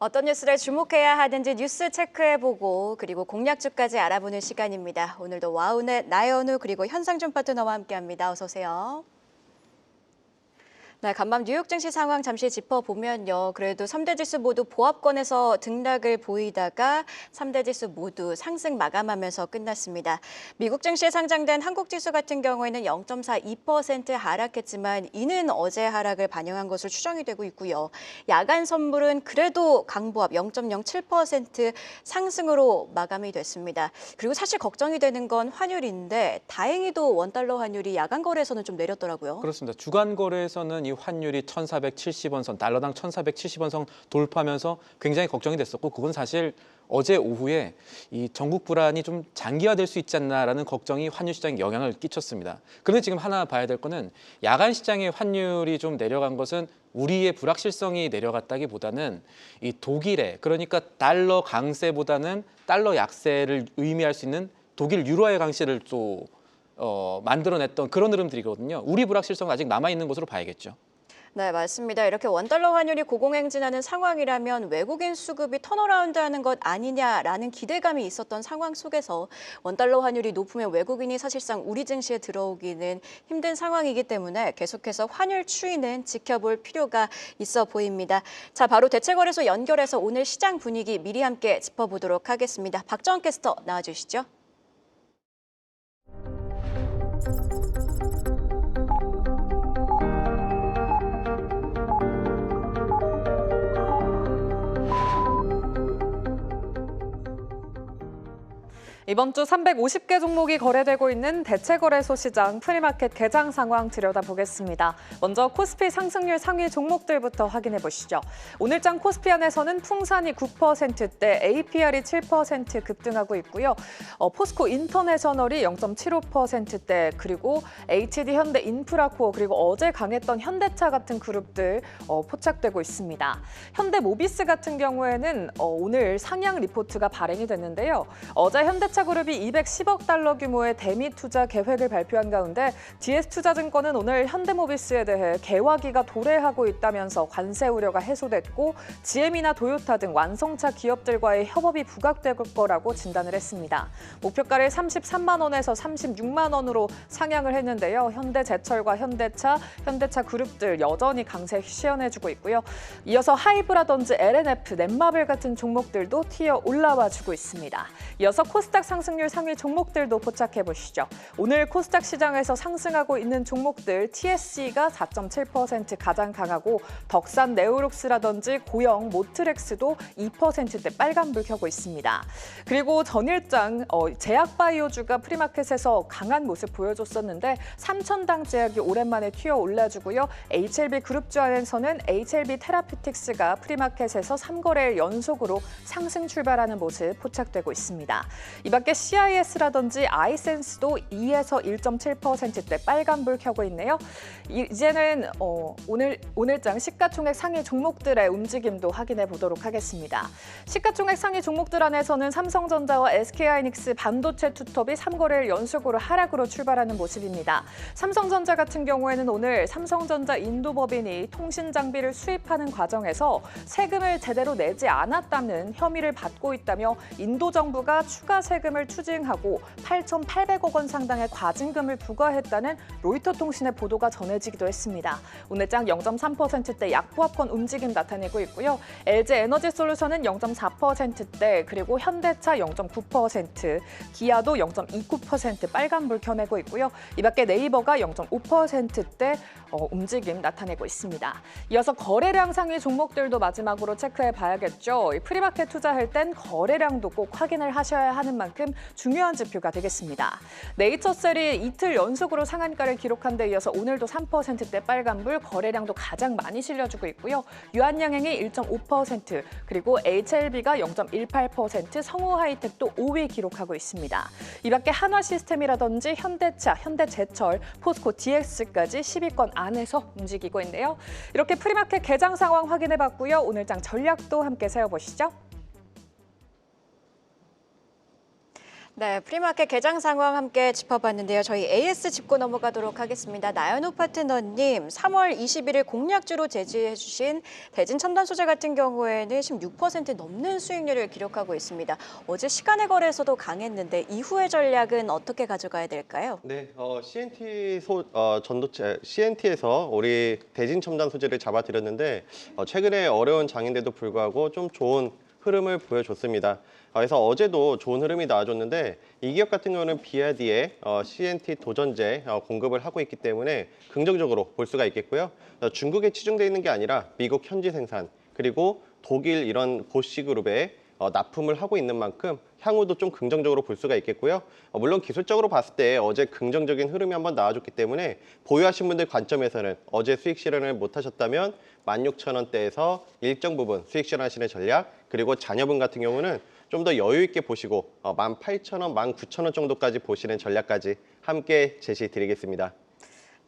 어떤 뉴스를 주목해야 하는지 뉴스 체크해보고 그리고 공략주까지 알아보는 시간입니다. 오늘도 와우넷 나연우 그리고 현상준 파트너와 함께합니다. 어서 오세요. 네, 간밤 뉴욕 증시 상황 잠시 짚어보면요. 그래도 3대 지수 모두 보합권에서 등락을 보이다가 3대 지수 모두 상승 마감하면서 끝났습니다. 미국 증시에 상장된 한국 지수 같은 경우에는 0.42% 하락했지만 이는 어제 하락을 반영한 것으로 추정이 되고 있고요. 야간 선물은 그래도 강보합 0.07% 상승으로 마감이 됐습니다. 그리고 사실 걱정이 되는 건 환율인데 다행히도 원달러 환율이 야간 거래에서는 좀 내렸더라고요. 그렇습니다. 주간 거래에서는 이 환율이 1,470원 선, 달러당 1,470원 선 돌파하면서 굉장히 걱정이 됐었고 그건 사실 어제 오후에 이 전국 불안이 좀 장기화될 수 있지 않나라는 걱정이 환율 시장에 영향을 끼쳤습니다. 그런데 지금 하나 봐야 될 거는 야간 시장의 환율이 좀 내려간 것은 우리의 불확실성이 내려갔다기보다는 이 독일의 그러니까 달러 강세보다는 달러 약세를 의미할 수 있는 독일 유로화의 강세를 또 만들어냈던 그런 흐름들이거든요. 우리 불확실성은 아직 남아있는 것으로 봐야겠죠. 네, 맞습니다. 이렇게 원달러 환율이 고공행진하는 상황이라면 외국인 수급이 턴어라운드하는 것 아니냐라는 기대감이 있었던 상황 속에서 원달러 환율이 높으면 외국인이 사실상 우리 증시에 들어오기는 힘든 상황이기 때문에 계속해서 환율 추이는 지켜볼 필요가 있어 보입니다. 자, 바로 대체거래소 연결해서 오늘 시장 분위기 미리 함께 짚어보도록 하겠습니다. 박정원 캐스터 나와주시죠. 이번 주 350개 종목이 거래되고 있는 대체거래소 시장 프리마켓 개장 상황 들여다보겠습니다. 먼저 코스피 상승률 상위 종목들부터 확인해 보시죠. 오늘장 코스피 안에서는 풍산이 9%대, APR이 7% 급등하고 있고요. 포스코 인터내셔널이 0.75%대, 그리고 HD 현대 인프라코어, 그리고 어제 강했던 현대차 같은 그룹들 포착되고 있습니다. 현대모비스 같은 경우에는 오늘 상향 리포트가 발행이 됐는데요. 어제 현대차 그룹이 210억 달러 규모의 대미 투자 계획을 발표한 가운데 DS투자증권은 오늘 현대모비스에 대해 개화기가 도래하고 있다면서 관세 우려가 해소됐고 GM이나 도요타 등 완성차 기업들과의 협업이 부각될 거라고 진단을 했습니다. 목표가를 33만 원에서 36만 원으로 상향을 했는데요. 현대제철과 현대차 그룹들 여전히 강세 시연해주고 있고요. 이어서 하이브라든지 LNF, 넷마블 같은 종목들도 튀어 올라와주고 있습니다. 이어서 코스닥 상승률 상위 종목들도 포착해 보시죠. 오늘 코스닥 시장에서 상승하고 있는 종목들 TSC가 4.7% 가장 강하고 덕산 네오룩스라든지 고영, 모트렉스도 2%대 빨간불 켜고 있습니다. 그리고 전일장 제약바이오주가 프리마켓에서 강한 모습 보여줬었는데 삼천당 제약이 오랜만에 튀어 올라주고요. HLB 그룹주 안에서는 HLB 테라피틱스가 프리마켓에서 3거래일 연속으로 상승 출발하는 모습 포착되고 있습니다. 이 밖에 CIS라든지 아이센스도 2에서 1.7%대 빨간불 켜고 있네요. 이제는 오늘장 시가총액 상위 종목들의 움직임도 확인해 보도록 하겠습니다. 시가총액 상위 종목들 안에서는 삼성전자와 SK하이닉스, 반도체 투톱이 3거래일 연속으로 하락으로 출발하는 모습입니다. 삼성전자 같은 경우에는 오늘 삼성전자 인도법인이 통신 장비를 수입하는 과정에서 세금을 제대로 내지 않았다는 혐의를 받고 있다며 인도 정부가 추가 세금을 추징하고 8,800억 원 상당의 과징금을 부과했다는 로이터 통신의 보도가 전해지기도 했습니다. 오늘장 0.3%대 약보합권 움직임 나타내고 있고요. LG에너지솔루션은 0.4%대, 그리고 현대차 0.9%, 기아도 0.29% 빨간불 켜내고 있고요. 이 밖에 네이버가 0.5%대 움직임 나타내고 있습니다. 이어서 거래량 상위 종목들도 마지막으로 체크해 봐야겠죠. 프리마켓 투자할 땐 거래량도 꼭 확인을 하셔야 하는 만큼 중요한 지표가 되겠습니다. 네이처셀이 이틀 연속으로 상한가를 기록한 데 이어서 오늘도 3%대 빨간불, 거래량도 가장 많이 실려주고 있고요. 유한양행이 1.5%, 그리고 HLB가 0.18%, 성우하이텍도 5위 기록하고 있습니다. 이 밖에 한화시스템이라든지 현대차, 현대제철, 포스코 DX까지 10위권 안에서 움직이고 있는데요. 이렇게 프리마켓 개장 상황 확인해봤고요. 오늘장 전략도 함께 세워보시죠. 네, 프리마켓 개장 상황 함께 짚어봤는데요. 저희 AS 짚고 넘어가도록 하겠습니다. 나연호 파트너님, 3월 21일 공략주로 제시해주신 대진 첨단 소재 같은 경우에는 16% 넘는 수익률을 기록하고 있습니다. 어제 시간의 거래에서도 강했는데 이후의 전략은 어떻게 가져가야 될까요? 네, 전도체 CNT에서 우리 대진 첨단 소재를 잡아드렸는데 최근에 어려운 장인데도 불구하고 좀 좋은 흐름을 보여줬습니다. 그래서 어제도 좋은 흐름이 나와줬는데 이 기업 같은 경우는 비아디에 CNT 도전제 공급을 하고 있기 때문에 긍정적으로 볼 수가 있겠고요. 중국에 치중되어 있는 게 아니라 미국 현지 생산 그리고 독일 이런 보쉬 그룹에 납품을 하고 있는 만큼 향후도 좀 긍정적으로 볼 수가 있겠고요. 물론 기술적으로 봤을 때 어제 긍정적인 흐름이 한번 나와줬기 때문에 보유하신 분들 관점에서는 어제 수익 실현을 못하셨다면 16,000원대에서 일정 부분 수익 실현하시는 전략 그리고 자녀분 같은 경우는 좀 더 여유 있게 보시고 18,000원, 19,000원 정도까지 보시는 전략까지 함께 제시 드리겠습니다.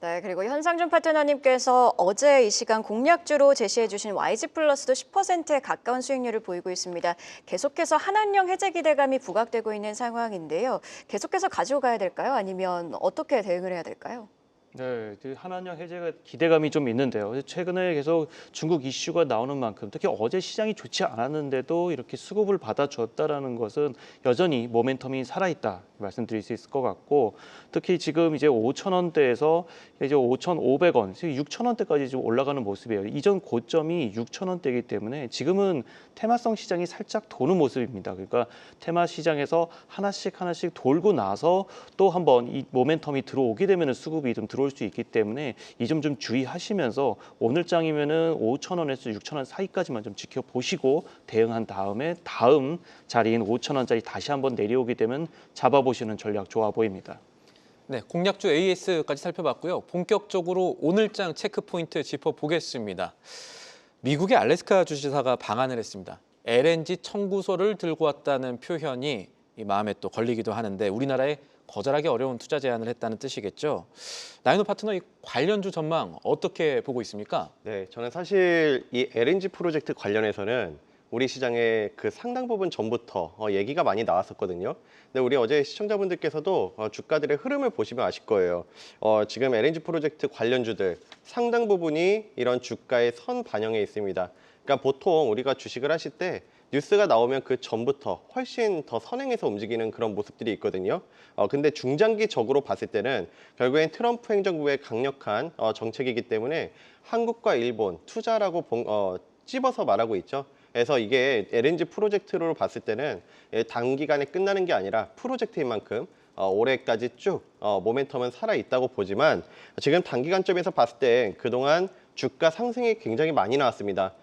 네, 그리고 현상준 파트너님께서 어제 이 시간 공략주로 제시해주신 YG 플러스도 10%에 가까운 수익률을 보이고 있습니다. 계속해서 한한령 해제 기대감이 부각되고 있는 상황인데요. 계속해서 가지고 가야 될까요? 아니면 어떻게 대응을 해야 될까요? 네, 한한령 해제가 기대감이 좀 있는데요. 최근에 계속 중국 이슈가 나오는 만큼 특히 어제 시장이 좋지 않았는데도 이렇게 수급을 받아줬다라는 것은 여전히 모멘텀이 살아있다 말씀드릴 수 있을 것 같고 특히 지금 이제 5,000원대에서 이제 5,500원, 6,000원대까지 좀 올라가는 모습이에요. 이전 고점이 6,000원대이기 때문에 지금은 테마성 시장이 살짝 도는 모습입니다. 그러니까 테마 시장에서 하나씩 돌고 나서 또 한번 이 모멘텀이 들어오게 되면 수급이 좀 들어올 수 있기 때문에 이 점 좀 주의하시면서 오늘 장이면은 5,000원에서 6,000원 사이까지만 좀 지켜보시고 대응한 다음에 다음 자리인 5,000원짜리 다시 한번 내려오게 되면 잡아보시는 전략 좋아 보입니다. 네, 공략주 AS까지 살펴봤고요. 본격적으로 오늘장 체크 포인트 짚어보겠습니다. 미국의 알래스카 주지사가 방한을 했습니다. LNG 청구서를 들고 왔다는 표현이 이 마음에 또 걸리기도 하는데 우리나라에 거절하기 어려운 투자 제안을 했다는 뜻이겠죠. 나인호 파트너 이 관련주 전망 어떻게 보고 있습니까? 네, 저는 사실 이 LNG 프로젝트 관련해서는 우리 시장의 그 상당 부분 전부터 얘기가 많이 나왔었거든요. 근데 우리 어제 시청자분들께서도 주가들의 흐름을 보시면 아실 거예요. 지금 LNG 프로젝트 관련주들 상당 부분이 이런 주가의 선 반영에 있습니다. 그러니까 보통 우리가 주식을 하실 때 뉴스가 나오면 그 전부터 훨씬 더 선행해서 움직이는 그런 모습들이 있거든요. 근데 중장기적으로 봤을 때는 결국엔 트럼프 행정부의 강력한 정책이기 때문에 한국과 일본 투자라고 찝어서 말하고 있죠. 그래서 이게 LNG 프로젝트로 봤을 때는 단기간에 끝나는 게 아니라 프로젝트인 만큼 올해까지 쭉 모멘텀은 살아있다고 보지만 지금 단기간점에서 봤을 때 그동안 주가 상승이 굉장히 많이 나왔습니다.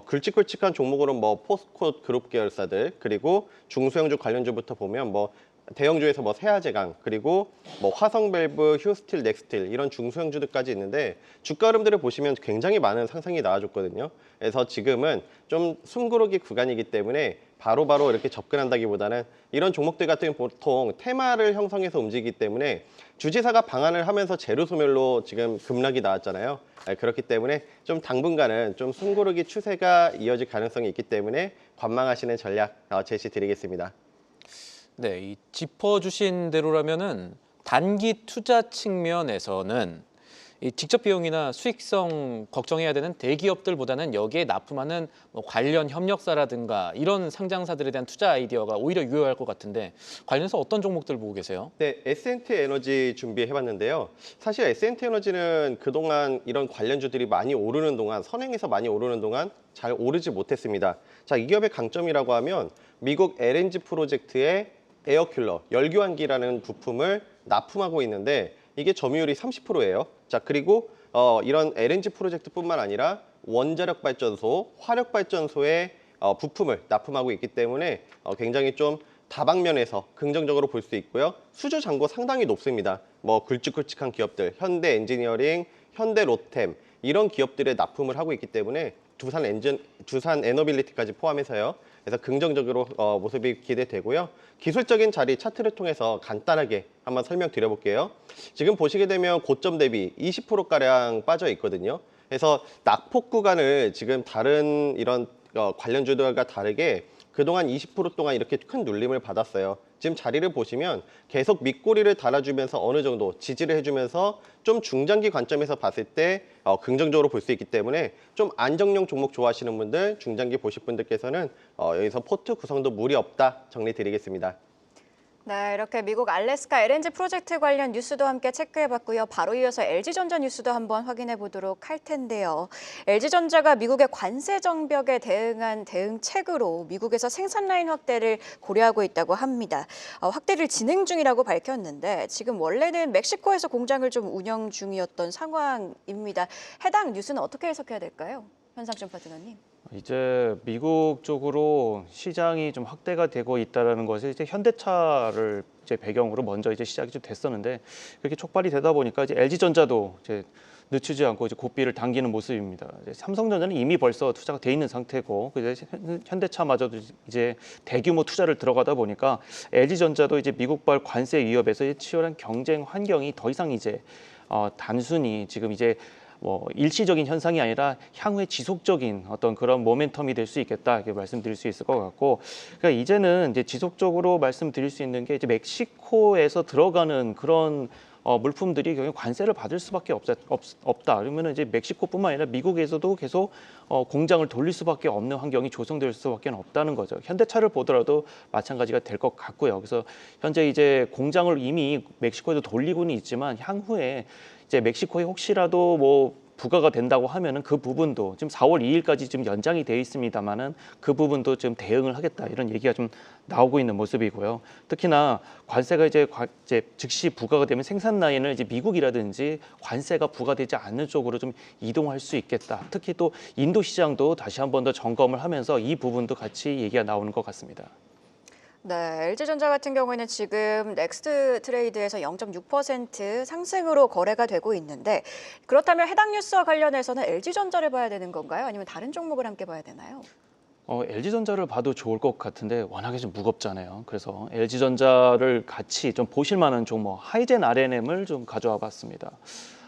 굵직굵직한 종목으로는 뭐 포스코 그룹 계열사들 그리고 중소형주 관련주부터 보면 뭐 대형주에서 뭐 세아제강 그리고 뭐 화성밸브, 휴스틸, 넥스틸 이런 중소형주들까지 있는데 주가 흐름들을 보시면 굉장히 많은 상승이 나와줬거든요. 그래서 지금은 좀 숨고르기 구간이기 때문에 바로바로 이렇게 접근한다기보다는 이런 종목들 같은 경우는 보통 테마를 형성해서 움직이기 때문에 주지사가 방한을 하면서 재료 소멸로 지금 급락이 나왔잖아요. 그렇기 때문에 좀 당분간은 좀 숨고르기 추세가 이어질 가능성이 있기 때문에 관망하시는 전략 제시 드리겠습니다. 네, 이 짚어주신 대로라면은 단기 투자 측면에서는 이 직접 비용이나 수익성 걱정해야 되는 대기업들보다는 여기에 납품하는 뭐 관련 협력사라든가 이런 상장사들에 대한 투자 아이디어가 오히려 유효할 것 같은데 관련해서 어떤 종목들 보고 계세요? 네, S&T 에너지 준비해봤는데요. 사실 S&T 에너지는 그동안 이런 관련주들이 많이 오르는 동안, 선행해서 많이 오르는 동안 잘 오르지 못했습니다. 자, 이 기업의 강점이라고 하면 미국 LNG 프로젝트의 에어큘러, 열교환기라는 부품을 납품하고 있는데 이게 점유율이 30%예요. 자, 그리고 이런 LNG 프로젝트뿐만 아니라 원자력 발전소, 화력 발전소의 부품을 납품하고 있기 때문에 굉장히 좀 다방면에서 긍정적으로 볼 수 있고요. 수주 잔고 상당히 높습니다. 뭐 굵직굵직한 기업들, 현대 엔지니어링, 현대 로템 이런 기업들에 납품을 하고 있기 때문에 두산 에너빌리티까지 포함해서요. 그래서 긍정적으로 모습이 기대되고요. 기술적인 자리 차트를 통해서 간단하게 한번 설명드려볼게요. 지금 보시게 되면 고점 대비 20%가량 빠져 있거든요. 그래서 낙폭 구간을 지금 다른 이런 관련주들과 다르게 그동안 20% 동안 이렇게 큰 눌림을 받았어요. 지금 자리를 보시면 계속 밑꼬리를 달아주면서 어느 정도 지지를 해주면서 좀 중장기 관점에서 봤을 때 긍정적으로 볼 수 있기 때문에 좀 안정형 종목 좋아하시는 분들, 중장기 보실 분들께서는 여기서 포트 구성도 무리 없다 정리 드리겠습니다. 네, 이렇게 미국 알래스카 LNG 프로젝트 관련 뉴스도 함께 체크해봤고요. 바로 이어서 LG전자 뉴스도 한번 확인해 보도록 할 텐데요. LG전자가 미국의 관세 정벽에 대응한 대응책으로 미국에서 생산 라인 확대를 고려하고 있다고 합니다. 확대를 진행 중이라고 밝혔는데 지금 원래는 멕시코에서 공장을 좀 운영 중이었던 상황입니다. 해당 뉴스는 어떻게 해석해야 될까요? 현상준 파트너님. 이제 미국 쪽으로 시장이 좀 확대가 되고 있다라는 것이 이제 현대차를 이제 배경으로 먼저 이제 시작이 좀 됐었는데 그렇게 촉발이 되다 보니까 이제 LG전자도 이제 늦추지 않고 이제 고삐를 당기는 모습입니다. 이제 삼성전자는 이미 벌써 투자가 돼 있는 상태고 이제 현대차마저도 이제 대규모 투자를 들어가다 보니까 LG전자도 이제 미국발 관세 위협에서 치열한 경쟁 환경이 더 이상 이제 단순히 지금 이제 뭐 일시적인 현상이 아니라 향후에 지속적인 어떤 그런 모멘텀이 될 수 있겠다 이렇게 말씀드릴 수 있을 것 같고, 그러니까 이제는 이제 지속적으로 말씀드릴 수 있는 게 이제 멕시코에서 들어가는 그런 물품들이 결국 관세를 받을 수밖에 없다. 그러면 이제 멕시코뿐만 아니라 미국에서도 계속 공장을 돌릴 수밖에 없는 환경이 조성될 수밖에 없다는 거죠. 현대차를 보더라도 마찬가지가 될 것 같고요. 그래서 현재 이제 공장을 이미 멕시코에도 돌리고는 있지만 향후에 이제 멕시코에 혹시라도 뭐 부과가 된다고 하면은 그 부분도 지금 4월 2일까지 지금 연장이 돼 있습니다만은 그 부분도 좀 대응을 하겠다 이런 얘기가 좀 나오고 있는 모습이고요. 특히나 관세가 이제 즉시 부과가 되면 생산 라인을 이제 미국이라든지 관세가 부과되지 않는 쪽으로 좀 이동할 수 있겠다. 특히 또 인도 시장도 다시 한 번 더 점검을 하면서 이 부분도 같이 얘기가 나오는 것 같습니다. 네, LG전자 같은 경우에는 지금 넥스트 트레이드에서 0.6% 상승으로 거래가 되고 있는데 그렇다면 해당 뉴스와 관련해서는 LG전자를 봐야 되는 건가요? 아니면 다른 종목을 함께 봐야 되나요? LG전자를 봐도 좋을 것 같은데 워낙에 좀 무겁잖아요. 그래서 LG전자를 같이 좀 보실 만한 종목 하이젠 R&M을 좀 가져와 봤습니다.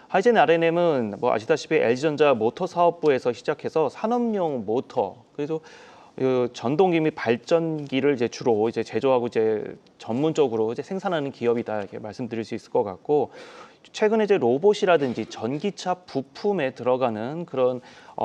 하이젠 R&M은 뭐 아시다시피 LG전자 모터 사업부에서 시작해서 산업용 모터, 그래서 전동기 및 발전기를 이제 주로 이제 제조하고 이제 전문적으로 이제 생산하는 기업이다 이렇게 말씀드릴 수 있을 것 같고, 최근에 이제 로봇이라든지 전기차 부품에 들어가는 그런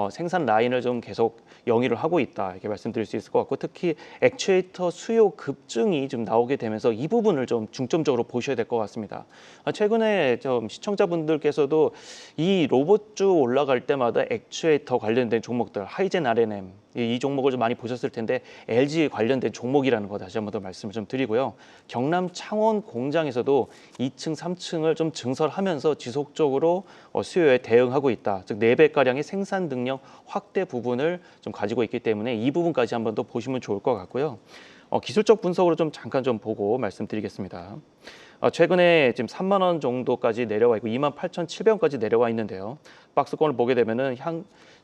생산 라인을 좀 계속 영위를 하고 있다 이렇게 말씀드릴 수 있을 것 같고, 특히 액추에이터 수요 급증이 좀 나오게 되면서 이 부분을 좀 중점적으로 보셔야 될 것 같습니다. 최근에 좀 시청자분들께서도 이 로봇주 올라갈 때마다 액추에이터 관련된 종목들 하이젠 R&M 이 종목을 좀 많이 보셨을 텐데 LG 관련된 종목이라는 거 다시 한번 더 말씀을 좀 드리고요. 경남 창원 공장에서도 2층, 3층을 좀 증설하면서 지속적으로 수요에 대응하고 있다. 즉 4배가량의 생산 능력 확대 부분을 좀 가지고 있기 때문에 이 부분까지 한번 더 보시면 좋을 것 같고요. 기술적 분석으로 좀 잠깐 좀 보고 말씀드리겠습니다. 최근에 지금 3만 원 정도까지 내려와 있고 28,700원까지 내려와 있는데요. 박스권을 보게 되면은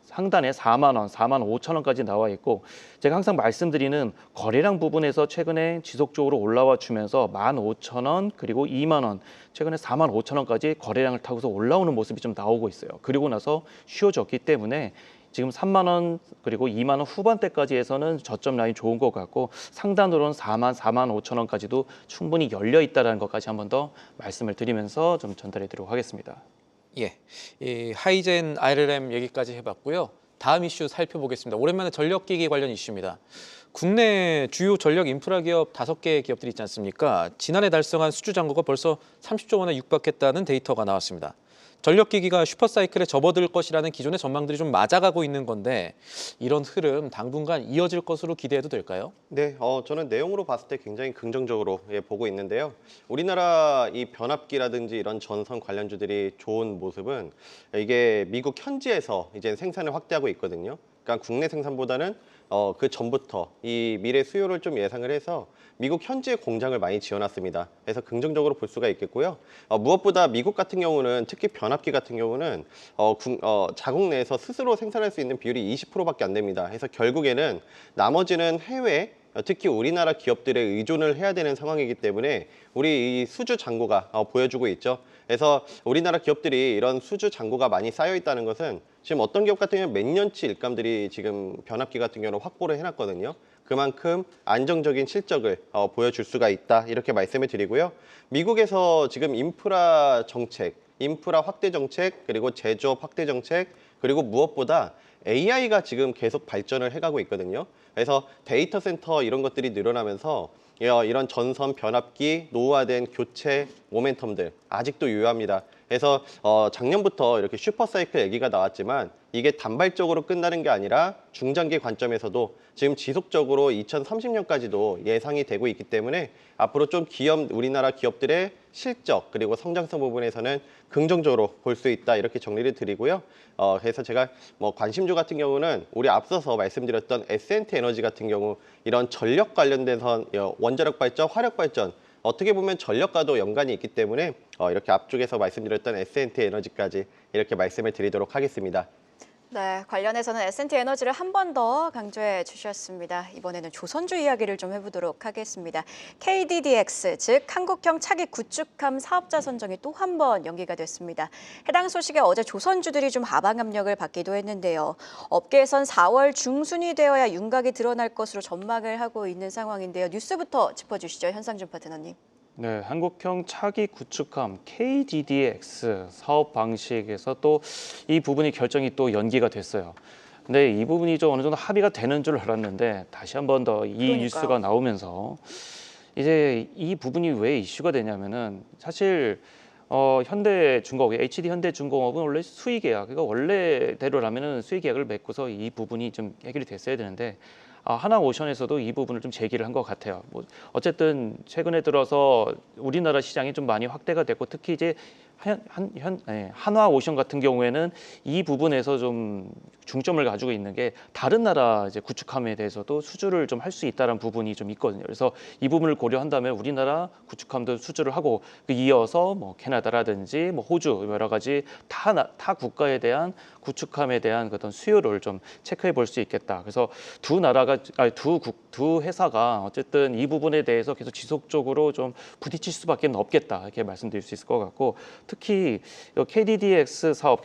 상단에 4만 원, 4만 5천 원까지 나와 있고, 제가 항상 말씀드리는 거래량 부분에서 최근에 지속적으로 올라와 주면서 15,000원 그리고 2만 원, 최근에 4만 5천 원까지 거래량을 타고서 올라오는 모습이 좀 나오고 있어요. 그리고 나서 쉬어졌기 때문에 지금 3만 원 그리고 2만 원 후반대까지 해서는 저점 라인 좋은 것 같고, 상단으로는 4만 5천 원까지도 충분히 열려 있다는 것까지 한번 더 말씀을 드리면서 좀 전달해 드리도록 하겠습니다. 예, 이 하이젠 R&M 얘기까지 해봤고요. 다음 이슈 살펴보겠습니다. 오랜만에 전력기기 관련 이슈입니다. 국내 주요 전력 인프라 기업 5개 기업들이 있지 않습니까? 지난해 달성한 수주 잔고가 벌써 30조 원에 육박했다는 데이터가 나왔습니다. 전력기기가 슈퍼사이클에 접어들 것이라는 기존의 전망들이 좀 맞아가고 있는 건데 이런 흐름 당분간 이어질 것으로 기대해도 될까요? 네, 저는 내용으로 봤을 때 굉장히 긍정적으로 보고 있는데요. 우리나라 이 변압기라든지 이런 전선 관련주들이 좋은 모습은 이게 미국 현지에서 이제 생산을 확대하고 있거든요. 그러니까 국내 생산보다는 그 전부터 이 미래 수요를 좀 예상을 해서 미국 현지에 공장을 많이 지어놨습니다. 그래서 긍정적으로 볼 수가 있겠고요. 무엇보다 미국 같은 경우는 특히 변압기 같은 경우는 자국 내에서 스스로 생산할 수 있는 비율이 20%밖에 안 됩니다. 그래서 결국에는 나머지는 해외, 특히 우리나라 기업들에 의존을 해야 되는 상황이기 때문에 우리 이 수주 잔고가 보여주고 있죠. 그래서 우리나라 기업들이 이런 수주 잔고가 많이 쌓여 있다는 것은 지금 어떤 기업 같은 경우는 몇 년치 일감들이 지금 변압기 같은 경우는 확보를 해놨거든요. 그만큼 안정적인 실적을 보여줄 수가 있다 이렇게 말씀을 드리고요. 미국에서 지금 인프라 정책, 인프라 확대 정책, 그리고 제조업 확대 정책, 그리고 무엇보다 AI가 지금 계속 발전을 해가고 있거든요. 그래서 데이터 센터 이런 것들이 늘어나면서 이런 전선 변압기, 노후화된 교체 모멘텀들 아직도 유효합니다. 그래서 작년부터 이렇게 슈퍼사이클 얘기가 나왔지만 이게 단발적으로 끝나는 게 아니라 중장기 관점에서도 지금 지속적으로 2030년까지도 예상이 되고 있기 때문에 앞으로 좀 우리나라 기업들의 실적 그리고 성장성 부분에서는 긍정적으로 볼 수 있다 이렇게 정리를 드리고요. 그래서 제가 뭐 관심주 같은 경우는 우리 앞서서 말씀드렸던 S&T 에너지 같은 경우 이런 전력 관련돼서 원자력 발전, 화력 발전 어떻게 보면 전력과도 연관이 있기 때문에 이렇게 앞쪽에서 말씀드렸던 S&T 에너지까지 이렇게 말씀을 드리도록 하겠습니다. 네, 관련해서는 S&T 에너지를 한 번 더 강조해 주셨습니다. 이번에는 조선주 이야기를 좀 해보도록 하겠습니다. KDDX, 즉 한국형 차기 구축함 사업자 선정이 또 한 번 연기가 됐습니다. 해당 소식에 어제 조선주들이 좀 하방 압력을 받기도 했는데요. 업계에선 4월 중순이 되어야 윤곽이 드러날 것으로 전망을 하고 있는 상황인데요. 뉴스부터 짚어주시죠, 현상준 파트너님. 네, 한국형 차기 구축함 KDDX 사업 방식에서 또 이 부분이 결정이 또 연기가 됐어요. 근데 이 부분이 좀 어느 정도 합의가 되는 줄 알았는데 다시 한 번 더 이 뉴스가 나오면서 이제 이 부분이 왜 이슈가 되냐면은 사실 현대중공업, HD 현대중공업은 원래 수의 계약, 그러니까 원래대로라면은 수의 계약을 맺고서 이 부분이 좀 해결이 됐어야 되는데 하나오션에서도 이 부분을 좀 제기를 한 것 같아요. 뭐 어쨌든 최근에 들어서 우리나라 시장이 좀 많이 확대가 됐고 특히 이제 한화오션 같은 경우에는 이 부분에서 좀 중점을 가지고 있는 게 다른 나라 이제 구축함에 대해서도 수주를 좀 할 수 있다는 부분이 좀 있거든요. 그래서 이 부분을 고려한다면 우리나라 구축함도 수주를 하고 이어서 뭐 캐나다라든지 뭐 호주 여러 가지 타 국가에 대한 구축함에 대한 어떤 수요를 좀 체크해 볼 수 있겠다. 그래서 두 회사가 어쨌든 이 부분에 대해서 계속 지속적으로 좀 부딪힐 수밖에 없겠다 이렇게 말씀드릴 수 있을 것 같고 특히 KDDX 사업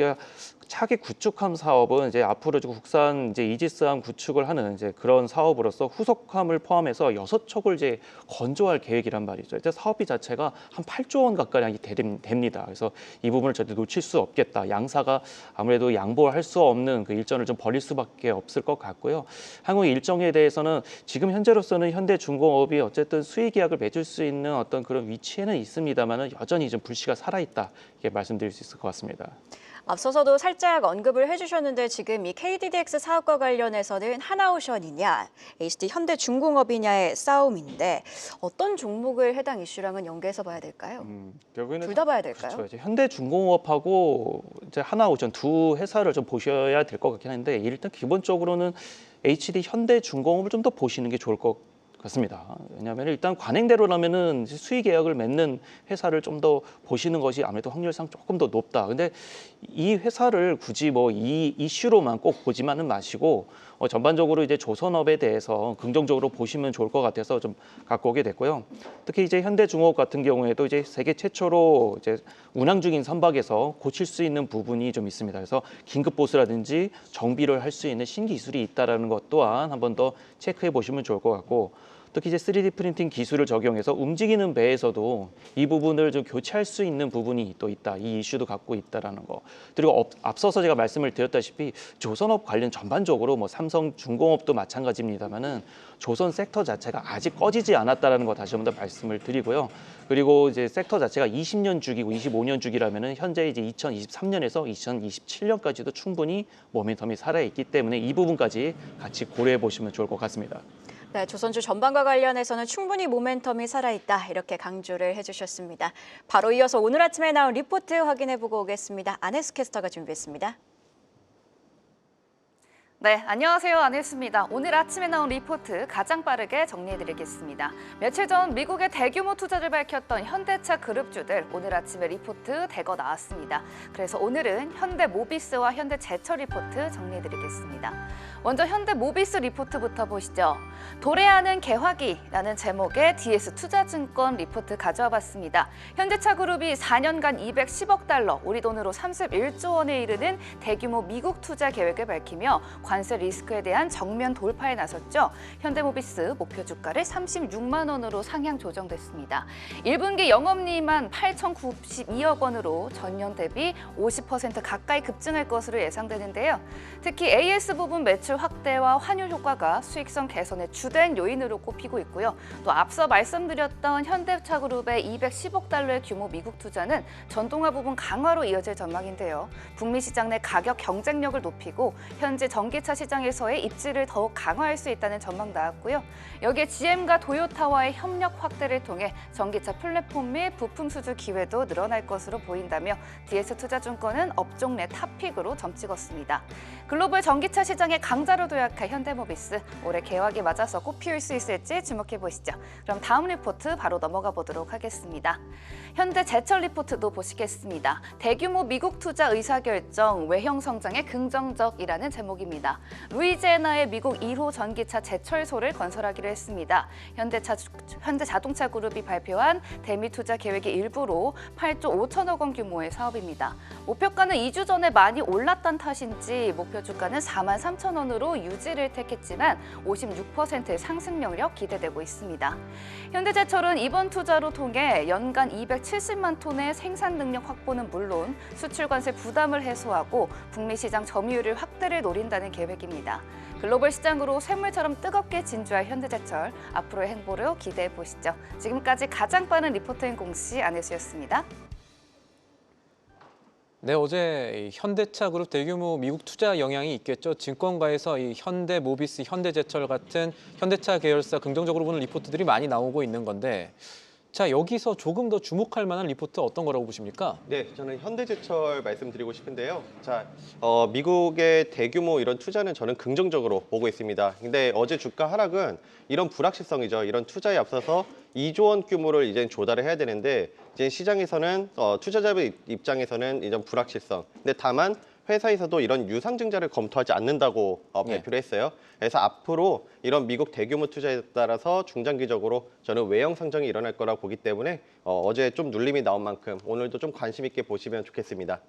차기 구축함 사업은 이제 앞으로 국산 이제 이지스함 구축을 하는 이제 그런 사업으로서 후속함을 포함해서 6척을 이제 건조할 계획이란 말이죠. 이제 사업비 자체가 한 8조 원 가까이 됩니다. 그래서 이 부분을 절대 놓칠 수 없겠다. 양사가 아무래도 양보할 수 없는 그 일정을 좀 벌릴 수밖에 없을 것 같고요. 향후 일정에 대해서는 지금 현재로서는 현대중공업이 어쨌든 수의 계약을 맺을 수 있는 어떤 그런 위치에는 있습니다만은 여전히 좀 불씨가 살아있다 이렇게 말씀드릴 수 있을 것 같습니다. 앞서서도 살짝 언급을 해주셨는데 지금 이 KDDX 사업과 관련해서는 하나오션이냐, HD 현대중공업이냐의 싸움인데 어떤 종목을 해당 이슈랑은 연계해서 봐야 될까요? 결국에는 둘 다 봐야 될까요? 그렇죠. 이제 현대중공업하고 이제 하나오션 두 회사를 좀 보셔야 될 것 같긴 한데 일단 기본적으로는 HD 현대중공업을 좀 더 보시는 게 좋을 것 같습니다. 왜냐하면 일단 관행대로라면은 수의 계약을 맺는 회사를 좀 더 보시는 것이 아무래도 확률상 조금 더 높다. 근데 이 회사를 굳이 뭐 이 이슈로만 꼭 보지만은 마시고 전반적으로 이제 조선업에 대해서 긍정적으로 보시면 좋을 것 같아서 좀 갖고 오게 됐고요. 특히 이제 현대중공업 같은 경우에도 이제 세계 최초로 이제 운항 중인 선박에서 고칠 수 있는 부분이 좀 있습니다. 그래서 긴급 보수라든지 정비를 할 수 있는 신기술이 있다라는 것 또한 한 번 더 체크해 보시면 좋을 것 같고. 특히 이제 3D 프린팅 기술을 적용해서 움직이는 배에서도 이 부분을 좀 교체할 수 있는 부분이 또 있다. 이 이슈도 갖고 있다라는 거. 그리고 앞서서 제가 말씀을 드렸다시피 조선업 관련 전반적으로 뭐 삼성중공업도 마찬가지입니다만은 조선 섹터 자체가 아직 꺼지지 않았다라는 거 다시 한번 더 말씀을 드리고요. 그리고 이제 섹터 자체가 20년 주기고 25년 주기라면은 현재 이제 2023년에서 2027년까지도 충분히 모멘텀이 살아있기 때문에 이 부분까지 같이 고려해 보시면 좋을 것 같습니다. 네, 조선주 전반과 관련해서는 충분히 모멘텀이 살아있다 이렇게 강조를 해주셨습니다. 바로 이어서 오늘 아침에 나온 리포트 확인해보고 오겠습니다. 안혜수 캐스터가 준비했습니다. 네, 안녕하세요. 안혜수입니다. 오늘 아침에 나온 리포트 가장 빠르게 정리해드리겠습니다. 며칠 전 미국의 대규모 투자를 밝혔던 현대차 그룹주들 오늘 아침에 리포트 대거 나왔습니다. 그래서 오늘은 현대모비스와 현대제철 리포트 정리해드리겠습니다. 먼저 현대모비스 리포트부터 보시죠. 도래하는 개화기라는 제목의 DS투자증권 리포트 가져와 봤습니다. 현대차 그룹이 4년간 210억 달러, 우리 돈으로 31조 원에 이르는 대규모 미국 투자 계획을 밝히며 관세 리스크에 대한 정면 돌파에 나섰죠. 현대모비스 목표 주가를 36만 원으로 상향 조정됐습니다. 1분기 영업이익만 8,092억 원으로 전년 대비 50% 가까이 급증할 것으로 예상되는데요. 특히 AS 부분 매출 확대와 환율 효과가 수익성 개선의 주된 요인으로 꼽히고 있고요. 또 앞서 말씀드렸던 현대차 그룹의 210억 달러의 규모 미국 투자는 전동화 부분 강화로 이어질 전망인데요. 북미 시장 내 가격 경쟁력을 높이고 현재 전기차 시장에서의 입지를 더욱 강화할 수 있다는 전망 나왔고요. 여기에 GM과 도요타와의 협력 확대를 통해 전기차 플랫폼 및 부품 수주 기회도 늘어날 것으로 보인다며 DS투자증권은 업종 내 탑픽으로 점찍었습니다. 글로벌 전기차 시장의 강자로 도약할 현대모비스, 올해 개화기 맞아서 꽃피울 수 있을지 주목해 보시죠. 그럼 다음 리포트 바로 넘어가 보도록 하겠습니다. 현대제철 리포트도 보시겠습니다. 대규모 미국 투자 의사결정, 외형 성장에 긍정적이라는 제목입니다. 루이지애나의 미국 1호 전기차 제철소를 건설하기로 했습니다. 현대자동차 그룹이 발표한 대미 투자 계획의 일부로 8조 5천억 원 규모의 사업입니다. 목표가는 2주 전에 많이 올랐던 탓인지 목표 주가는 4만 3천 원으로 유지를 택했지만 56%의 상승력이 기대되고 있습니다. 현대제철은 이번 투자로 통해 연간 270만 톤의 생산 능력 확보는 물론 수출 관세 부담을 해소하고 북미 시장 점유율 확대를 노린다는 계획입니다. 글로벌 시장으로 샘물처럼 뜨겁게 진주할 현대제철, 앞으로의 행보를 기대해 보시죠. 지금까지 가장 빠른 리포트인 공시 안혜수였습니다. 네, 어제 이 현대차 그룹 대규모 미국 투자 영향이 있겠죠. 증권가에서 이 현대모비스, 현대제철 같은 현대차 계열사 긍정적으로 보는 리포트들이 많이 나오고 있는 건데, 자, 여기서 조금 더 주목할 만한 리포트 어떤 거라고 보십니까? 네, 저는 현대제철 말씀드리고 싶은데요. 자, 미국의 대규모 이런 투자는 저는 긍정적으로 보고 있습니다. 근데 어제 주가 하락은 이런 불확실성이죠. 이런 투자에 앞서서 2조 원 규모를 이제 조달을 해야 되는데 이제 시장에서는 투자자의 입장에서는 이런 불확실성. 근데 다만 회사에서도 이런 유상증자를 검토하지 않는다고 발표를 했어요. 그래서 앞으로 이런 미국 대규모 투자에 따라서 중장기적으로 저는 외형 상정이 일어날 거라고 보기 때문에 어제 좀 눌림이 나온 만큼 오늘도 좀 관심 있게 보시면 좋겠습니다.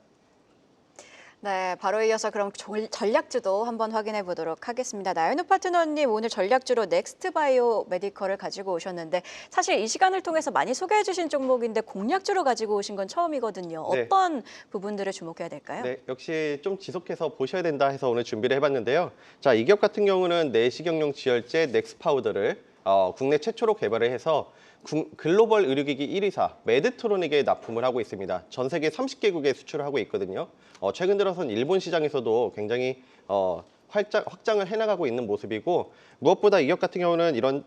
네, 바로 이어서 그럼 전략주도 한번 확인해 보도록 하겠습니다. 나연우 파트너님, 오늘 전략주로 넥스트바이오 메디컬을 가지고 오셨는데 사실 이 시간을 통해서 많이 소개해 주신 종목인데 공략주로 가지고 오신 건 처음이거든요. 네. 어떤 부분들을 주목해야 될까요? 네, 역시 좀 지속해서 보셔야 된다 해서 오늘 준비를 해봤는데요. 자, 이 기업 같은 경우는 내시경용 지혈제 넥스파우더를 국내 최초로 개발을 해서 글로벌 의료기기 1위사 메드트로닉에 납품을 하고 있습니다. 전 세계 30개국에 수출을 하고 있거든요. 최근 들어선 일본 시장에서도 굉장히 확장을 해나가고 있는 모습이고, 무엇보다 이 기업 같은 경우는 이런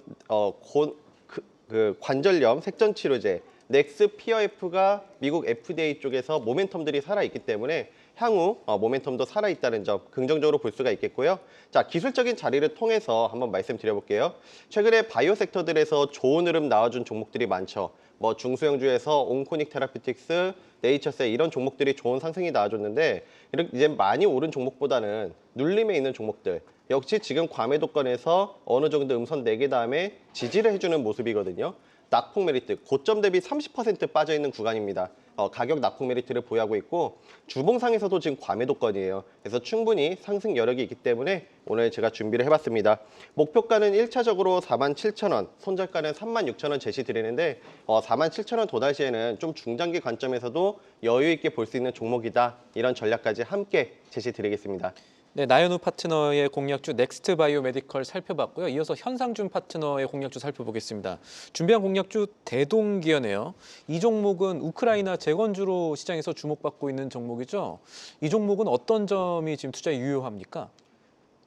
관절염 색전치료제 넥스피어F가 미국 FDA 쪽에서 모멘텀들이 살아있기 때문에 향후 모멘텀도 살아있다는 점 긍정적으로 볼 수가 있겠고요. 자, 기술적인 자리를 통해서 한번 말씀드려볼게요. 최근에 바이오 섹터들에서 좋은 흐름 나와준 종목들이 많죠. 뭐 중소형주에서 온코닉 테라피틱스, 네이처셀 이런 종목들이 좋은 상승이 나와줬는데 이제 많이 오른 종목보다는 눌림에 있는 종목들, 역시 지금 과매도권에서 어느 정도 음선 4개 다음에 지지를 해주는 모습이거든요. 낙폭 메리트, 고점 대비 30% 빠져있는 구간입니다. 가격 낙폭 메리트를 보유하고 있고 주봉상에서도 지금 과매도권이에요. 그래서 충분히 상승 여력이 있기 때문에 오늘 제가 준비를 해봤습니다. 목표가는 1차적으로 47,000원, 손절가는 36,000원 제시드리는데 47,000원 도달 시에는 좀 중장기 관점에서도 여유 있게 볼 수 있는 종목이다. 이런 전략까지 함께 제시드리겠습니다. 네, 나연우 파트너의 공략주 넥스트 바이오 메디컬 살펴봤고요. 이어서 현상준 파트너의 공략주 살펴보겠습니다. 준비한 공략주 대동기어네요. 이 종목은 우크라이나 재건주로 시장에서 주목받고 있는 종목이죠. 이 종목은 어떤 점이 지금 투자에 유효합니까?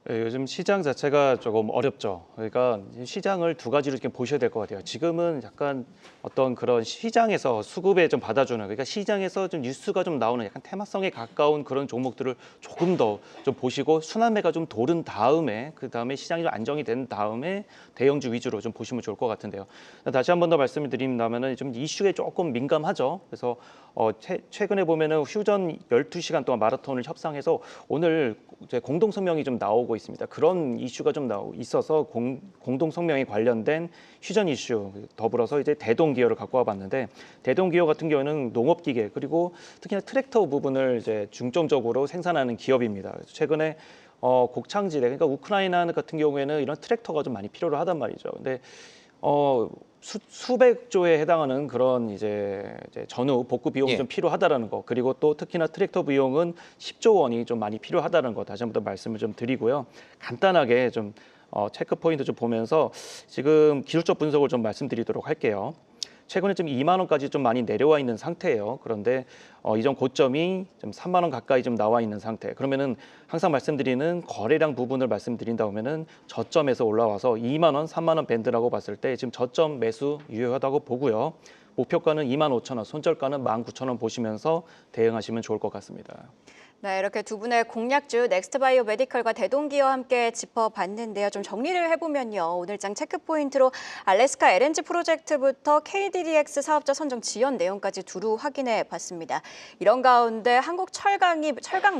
네, 요즘 시장 자체가 조금 어렵죠. 그러니까 시장을 두 가지로 이렇게 보셔야 될 것 같아요. 지금은 약간 어떤 그런 시장에서 수급에 좀 받아주는, 그러니까 시장에서 좀 뉴스가 좀 나오는 약간 테마성에 가까운 그런 종목들을 조금 더 좀 보시고 순환매가 좀 도른 다음에 그 다음에 시장이 좀 안정이 된 다음에 대형주 위주로 좀 보시면 좋을 것 같은데요. 다시 한 번 더 말씀을 드린다면은 좀 이슈에 조금 민감하죠. 그래서 최근에 보면은 휴전 12시간 동안 마라톤을 협상해서 오늘 이제 공동 성명이 좀 나오고 있습니다. 그런 이슈가 좀 나오고 있어서 공동 성명에 관련된 휴전 이슈 더불어서 이제 대동기어를 갖고 와봤는데 대동기어 같은 경우는 농업기계 그리고 특히나 트랙터 부분을 이제 중점적으로 생산하는 기업입니다. 그래서 최근에 곡창지대 그러니까 우크라이나 같은 경우에는 이런 트랙터가 좀 많이 필요로 하단 말이죠. 근데 수백조에 해당하는 그런 이제 전후 복구 비용이 예. 좀 필요하다라는 거 그리고 또 특히나 트랙터 비용은 10조 원이 좀 많이 필요하다는 거 다시 한번 더 말씀을 좀 드리고요. 간단하게 좀 체크 포인트 좀 보면서 지금 기술적 분석을 좀 말씀드리도록 할게요. 최근에 좀 2만 원까지 좀 많이 내려와 있는 상태예요. 그런데 이전 고점이 좀 3만 원 가까이 좀 나와 있는 상태. 그러면은 항상 말씀드리는 거래량 부분을 말씀드린다면은 저점에서 올라와서 2만 원, 3만 원 밴드라고 봤을 때 지금 저점 매수 유효하다고 보고요. 목표가는 2만 5천 원, 손절가는 19,000원 보시면서 대응하시면 좋을 것 같습니다. 네, 이렇게 두 분의 공략주 넥스트바이오 메디컬과 대동기와 함께 짚어봤는데요. 좀 정리를 해보면요. 오늘장 체크포인트로 알래스카 LNG 프로젝트부터 KDDX 사업자 선정 지연 내용까지 두루 확인해 봤습니다. 이런 가운데 한국 철강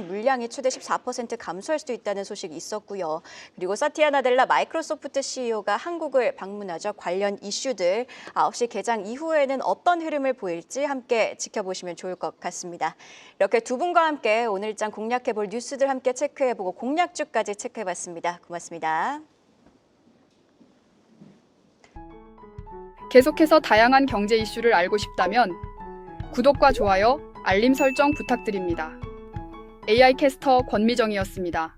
물량이 최대 14% 감소할 수도 있다는 소식이 있었고요. 그리고 사티아 나델라 마이크로소프트 CEO가 한국을 방문하죠. 관련 이슈들 9시 개장 이후에는 어떤 흐름을 보일지 함께 지켜보시면 좋을 것 같습니다. 이렇게 두 분과 함께 오늘장 공략해볼 뉴스들 함께 체크해보고 공략주까지 체크해봤습니다. 고맙습니다. 계속해서 다양한 경제 이슈를 알고 싶다면 구독과 좋아요, 알림 설정 부탁드립니다. AI 캐스터 권미정이었습니다.